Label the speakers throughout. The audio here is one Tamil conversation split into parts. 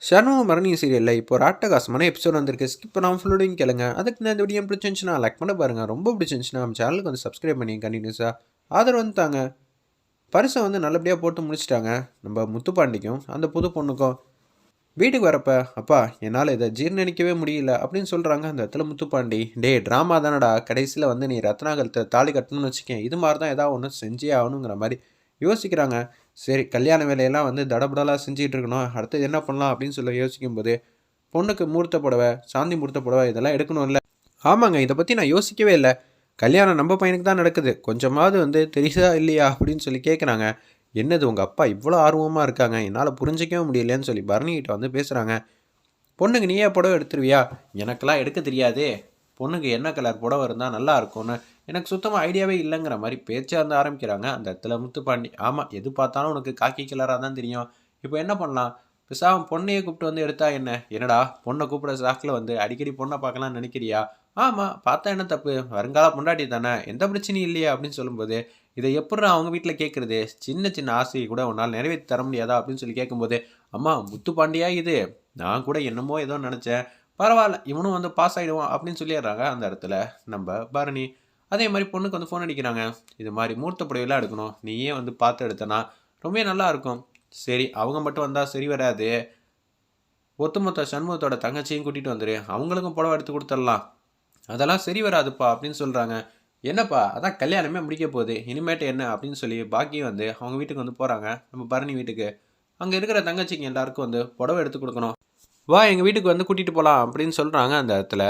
Speaker 1: ஷர்ணும் மரணியும் சீரியலில் இப்போ ஒரு அட்டகாசமான எபிசோட் வந்திருக்கு. ஸ்கிப் பண்ணாமல் ஃபுல்லோடையும் கேளுங்க. அதுக்கு நான் இந்த வீடியோ பிடிச்சிருந்துச்சுன்னா லைக் பண்ண பாருங்கள். ரொம்ப பிடிச்சிருந்துச்சுன்னா நம்ம சேனலுக்கு வந்து சப்ஸ்கிரைப் பண்ணி கண்டினியூஸாக ஆதரவு வந்து தாங்க. பரிசை வந்து நல்லபடியாக போட்டு முடிச்சிட்டாங்க நம்ம முத்துப்பாண்டிக்கும் அந்த புது பொண்ணுக்கும். வீட்டுக்கு வரப்ப அப்பா என்னால் இதை ஜீர்ணிக்கவே முடியல அப்படின்னு சொல்கிறாங்க அந்த இடத்துல முத்துப்பாண்டி. டே ட்ராமா தானடா, கடைசியில் வந்து நீ ரத்னாகரத்தை தாலி கட்டணும்னு வச்சுக்கேன், இது மாதிரி தான் ஏதாவது ஒன்று செஞ்சே ஆகணுங்கிற மாதிரி யோசிக்கிறாங்க. சரி, கல்யாண வேலையெல்லாம் வந்து தடபடலாக செஞ்சுட்டு இருக்கணும், அடுத்தது என்ன பண்ணலாம் அப்படின்னு சொல்லி யோசிக்கும்போது பொண்ணுக்கு மூர்த்த புடவை, சாந்தி மூர்த்த புடவை இதெல்லாம் எடுக்கணும்ல. ஆமாங்க, இதை பற்றி நான் யோசிக்கவே இல்லை. கல்யாணம் நம்ம பையனுக்கு தான் நடக்குது, கொஞ்சமாவது வந்து தெரியுதா இல்லையா அப்படின்னு சொல்லி கேட்குறாங்க. என்னது உங்கள் அப்பா இவ்வளோ ஆர்வமாக இருக்காங்க, என்னால் புரிஞ்சிக்கவே முடியலன்னு சொல்லி பரணிகிட்ட வந்து பேசுகிறாங்க. பொண்ணுக்கு நீயே புடவை எடுத்துருவியா? எனக்கெல்லாம் எடுக்க தெரியாதே, பொண்ணுக்கு என்ன கலர் புடவை இருந்தால் நல்லா இருக்கும்னு எனக்கு சுத்தமாக ஐடியாவே இல்லைங்கிற மாதிரி பேச்சா வந்து ஆரம்பிக்கிறாங்க அந்த இடத்துல முத்துப்பாண்டி. ஆமாம், எது பார்த்தாலும் உனக்கு காக்கி கலராக தான் தெரியும், இப்போ என்ன பண்ணலாம், பிசாம பொண்ணையே கூப்பிட்டு வந்து எடுத்தா என்ன? என்னடா பொண்ணை கூப்பிட சாக்கில் வந்து அடிக்கடி பொண்ணை பார்க்கலாம்னு நினைக்கிறியா? ஆமாம், பார்த்தா என்ன தப்பு, வருங்கால பொண்டாட்டி தானே, எந்த பிரச்சனையும் இல்லையா அப்படின்னு சொல்லும்போது, இதை எப்படி அவங்க வீட்டில் கேட்குறது, சின்ன சின்ன ஆசையை கூட உன்னால் நிறைவேற்றி தர முடியாதா அப்படின்னு சொல்லி கேட்கும்போது, அம்மா முத்துப்பாண்டியா இது, நான் கூட என்னமோ ஏதோ நினச்சேன், பரவாயில்ல இவனும் வந்து பாஸ் ஆகிடுவான் அப்படின்னு சொல்லிடுறாங்க அந்த இடத்துல நம்ம பரணி. அதே மாதிரி பொண்ணுக்கு வந்து ஃபோன் அடிக்கிறாங்க. இது மாதிரி மூர்த்த புடவையெல்லாம் எடுக்கணும், நீயே வந்து பார்த்து எடுத்தனா ரொம்ப நல்லா இருக்கும். சரி, அவங்க மட்டும் வந்தால் சரி வராது, ஒத்துமொத்த சண்முகத்தோட தங்கச்சியும் கூட்டிகிட்டு வந்துரு, அவங்களுக்கும் புடவை எடுத்து கொடுத்துடலாம். அதெல்லாம் சரி வராதுப்பா அப்படின்னு சொல்கிறாங்க. என்னப்பா, அதான் கல்யாணமே முடிக்க போகுது, இனிமேட்டு என்ன அப்படின்னு சொல்லி பாக்கியும் வந்து அவங்க வீட்டுக்கு வந்து போகிறாங்க நம்ம பரணி வீட்டுக்கு. அங்கே இருக்கிற தங்கச்சிங்க எல்லாருக்கும் வந்து புடவை எடுத்து கொடுக்கணும், வா எங்கள் வீட்டுக்கு வந்து கூட்டிகிட்டு போகலாம் அப்படின்னு சொல்கிறாங்க அந்த இடத்துல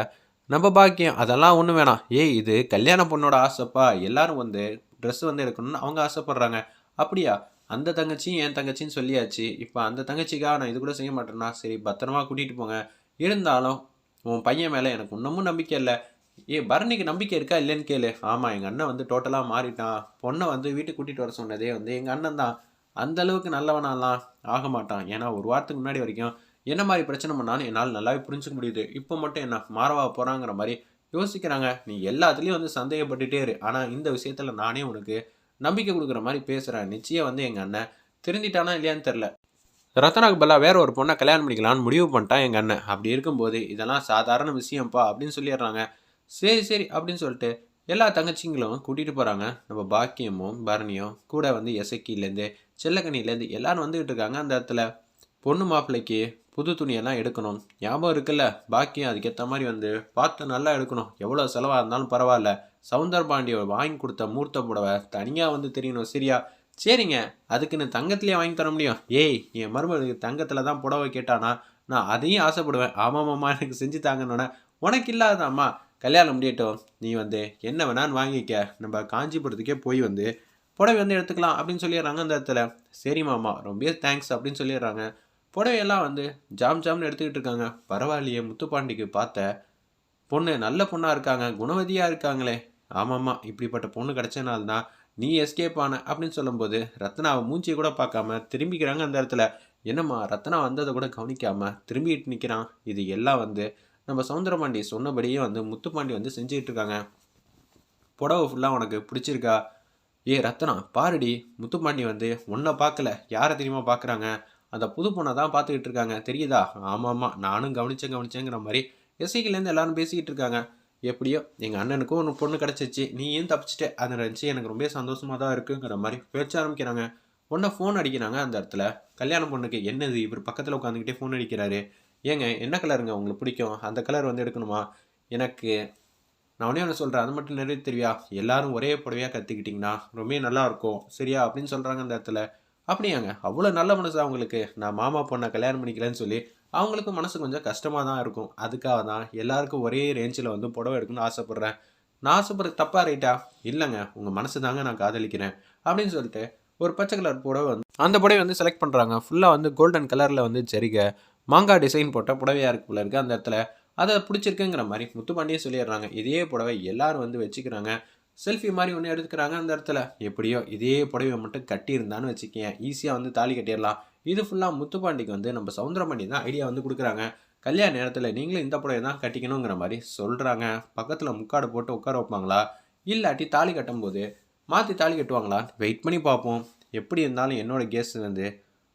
Speaker 1: நம்ம பாக்கியம். அதெல்லாம் ஒன்றும் வேணாம், ஏய் இது கல்யாண பொண்ணோட ஆசைப்பா, எல்லாரும் வந்து ட்ரெஸ் வந்து எடுக்கணும்னு அவங்க ஆசைப்பட்றாங்க. அப்படியா, அந்த தங்கச்சியும் என் தங்கச்சின்னு சொல்லியாச்சு, இப்போ அந்த தங்கச்சிக்காக நான் இது கூட செய்ய மாட்டேன்னா சரி பத்திரமா கூட்டிகிட்டு போங்க. இருந்தாலும் உன் பையன் மேலே எனக்கு இன்னமும் நம்பிக்கை இல்லை. பரணிக்கு நம்பிக்கை இருக்கா இல்லைன்னு கேளு. ஆமாம், எங்கள் அண்ணன் வந்து டோட்டலாக மாறிட்டான், பொண்ணை வந்து வீட்டுக்கு கூட்டிகிட்டு வர சொன்னதே வந்து எங்கள் அண்ணன் தான். அந்த அளவுக்கு நல்லவனாலாம் ஆக மாட்டான், ஏன்னா ஒரு வாரத்துக்கு முன்னாடி வரைக்கும் என்ன மாதிரி பிரச்சனை பண்ணாலும் என்னால் நல்லாவே புரிஞ்சுக்க முடியுது, இப்போ மட்டும் என்ன மாறவா போகிறாங்கிற மாதிரி யோசிக்கிறாங்க. நீ எல்லாத்துலேயும் வந்து சந்தேகப்பட்டுட்டே இரு, ஆனால் இந்த விஷயத்தில் நானே உனக்கு நம்பிக்கை கொடுக்குற மாதிரி பேசுகிறேன், நிச்சயம் வந்து எங்கள் அண்ணன் திருந்திட்டானா இல்லையான்னு தெரில, ரத்தனாக்கு பல்லா வேற ஒரு பொண்ணை கல்யாணம் பண்ணிக்கலான்னு முடிவு பண்ணிட்டான் எங்கள் அண்ணன். அப்படி இருக்கும்போது இதெல்லாம் சாதாரண விஷயம்ப்பா அப்படின்னு சொல்லிடுறாங்க. சரி சரி அப்படின்னு சொல்லிட்டு எல்லா தங்கச்சிங்களும் கூட்டிகிட்டு போகிறாங்க நம்ம பாக்கியமும் பரணியும் கூட வந்து எசக்கிலேருந்து செல்லக்கனிலேருந்து எல்லாரும் வந்துக்கிட்டு இருக்காங்க அந்த இடத்துல. பொண்ணு மாப்பிள்ளைக்கு புது துணியெல்லாம் எடுக்கணும், ஞாபகம் இருக்குல்ல, பாக்கியம் அதுக்கேற்ற மாதிரி வந்து பார்த்து நல்லா எடுக்கணும், எவ்வளோ செலவாக இருந்தாலும் பரவாயில்ல, சவுந்தர் பாண்டிய வாங்கி கொடுத்த மூர்த்த புடவை தனியாக வந்து தெரியணும், சரியா? சரிங்க, அதுக்குன்னு தங்கத்துலேயே வாங்கி தர முடியும்? ஏய், என் மருமகளுக்கு தங்கத்தில் தான் புடவை கேட்டானா நான் அதையும் ஆசைப்படுவேன், ஆமாம்மாம்மா எனக்கு செஞ்சு தாங்கன்னொன்னே, உனக்கு இல்லாதாம்மா, கல்யாணம் முடியட்டும், நீ வந்து என்ன வேணான்னு வாங்கிக்க, நம்ம காஞ்சிபுரத்துக்கே போய் வந்து புடவை வந்து எடுத்துக்கலாம் அப்படின்னு சொல்லிடுறாங்க அந்த இடத்துல. சரிம்மாம்மா ரொம்ப தேங்க்ஸ் அப்படின்னு சொல்லிடுறாங்க. புடவையெல்லாம் வந்து ஜாம் ஜாம்னு எடுத்துக்கிட்டு இருக்காங்க. பரவாயில்லையே, முத்துப்பாண்டிக்கு பார்த்த பொண்ணு நல்ல பொண்ணாக இருக்காங்க, குணவதியாக இருக்காங்களே. ஆமாம்மா, இப்படிப்பட்ட பொண்ணு கிடைச்சனால தான் நீ எஸ்கேப் ஆன அப்படின்னு சொல்லும்போது ரத்னாவை மூஞ்சியை கூட பார்க்காம திரும்பிக்கிறாங்க அந்த இடத்துல. என்னம்மா, ரத்னா வந்ததை கூட கவனிக்காம திரும்பிட்டு நிற்கிறான், இது எல்லாம் வந்து நம்ம சவுந்தரபாண்டி சொன்னபடியே வந்து முத்துப்பாண்டி வந்து செஞ்சுக்கிட்டு இருக்காங்க. புடவை ஃபுல்லாக உனக்கு பிடிச்சிருக்கா? ரத்னா பாருடி, முத்துப்பாண்டி வந்து உன்னை பார்க்கல, யாரை தெரியுமா பார்க்குறாங்க, அந்த புது பொண்ணை தான் பார்த்துக்கிட்டு இருக்காங்க தெரியுதா? ஆமாம்மா, நானும் கவனிச்சேங்கிற மாதிரி எஸ்ஐக்கிலேருந்து எல்லாரும் பேசிக்கிட்டு இருக்காங்க. எப்படியோ எங்கள் அண்ணனுக்கும் ஒரு பொண்ணு கிடச்சிச்சு, நீயும் தப்பிச்சிட்டே, அதை நினச்சி எனக்கு ரொம்ப சந்தோஷமாக தான் இருக்குங்கிற மாதிரி பேச்ச ஆரம்பிக்கிறாங்க. ஒன்றை ஃபோன் அடிக்கிறாங்க அந்த இடத்துல கல்யாண பொண்ணுக்கு. என்னது இவர் பக்கத்தில் உட்காந்துக்கிட்டே ஃபோன் அடிக்கிறாரு? ஏங்க என்ன கலருங்க உங்களுக்கு பிடிக்கும், அந்த கலர் வந்து எடுக்கணுமா? எனக்கு நான் ஒன்றே ஒன்று சொல்கிறேன், அது மட்டும் நிறைய தெரியா, எல்லாரும் ஒரே புடவையாக கற்றுக்கிட்டிங்கன்னா ரொம்ப நல்லாயிருக்கும், சரியா அப்படின்னு சொல்கிறாங்க அந்த இடத்துல. அப்படியாங்க, அவ்வளோ நல்ல மனசு அவங்களுக்கு, நான் மாமா பொண்ணை கல்யாணம் பண்ணிக்கலன்னு சொல்லி அவங்களுக்கு மனசு கொஞ்சம் கஷ்டமாக தான் இருக்கும், அதுக்காக தான் எல்லாருக்கும் ஒரே ரேஞ்சில் வந்து புடவை எடுக்கணும்னு ஆசைப்பட்றேன். நான் ஆசைப்படுறது தப்பா ரைட்டா? இல்லைங்க, உங்கள் மனசு தாங்க நான் காதலிக்கிறேன் அப்படின்னு சொல்லிட்டு ஒரு பச்சை கலர் புடவை வந்து அந்த புடவை வந்து செலக்ட் பண்ணுறாங்க. ஃபுல்லாக வந்து கோல்டன் கலரில் வந்து ஜரிகை மாங்காய் டிசைன் போட்ட புடவையாக இருக்கு போல இருக்குது அந்த இடத்துல. அதை பிடிச்சிருக்குங்கிற மாதிரி முத்துப்பாண்டியே சொல்லிடுறாங்க. இதே புடவை எல்லாரும் வந்து வச்சுக்கிறாங்க, செல்ஃபி மாதிரி ஒன்று எடுத்துக்கிறாங்க அந்த இடத்துல. எப்படியோ இதே புடவை மட்டும் கட்டியிருந்தான்னு வச்சுக்கேன், ஈஸியாக வந்து தாலி கட்டிடலாம். இது ஃபுல்லாக முத்துப்பாண்டிக்கு வந்து நம்ம சவுந்தரபாண்டி தான் ஐடியா வந்து கொடுக்குறாங்க. கல்யாண நேரத்தில் நீங்களும் இந்த புடவை தான் கட்டிக்கணுங்கிற மாதிரி சொல்கிறாங்க. பக்கத்தில் முக்காடு போட்டு உட்கார வைப்பாங்களா, இல்லாட்டி தாலி கட்டும்போது மாற்றி தாலி கட்டுவாங்களா, வெயிட் பண்ணி பார்ப்போம். எப்படி இருந்தாலும் என்னோட கேஸ் வந்து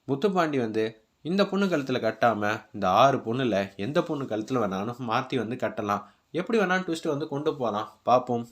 Speaker 1: முத்துப்பாண்டி வந்து இந்த பொண்ணு கழுத்தில் கட்டாமல் இந்த 6 பொண்ணில் எந்த பொண்ணு கழுத்தில் வேணாலும் மாற்றி வந்து கட்டலாம். எப்படி வேணாலும் ட்விஸ்ட்டு வந்து கொண்டு போகலாம். பார்ப்போம்.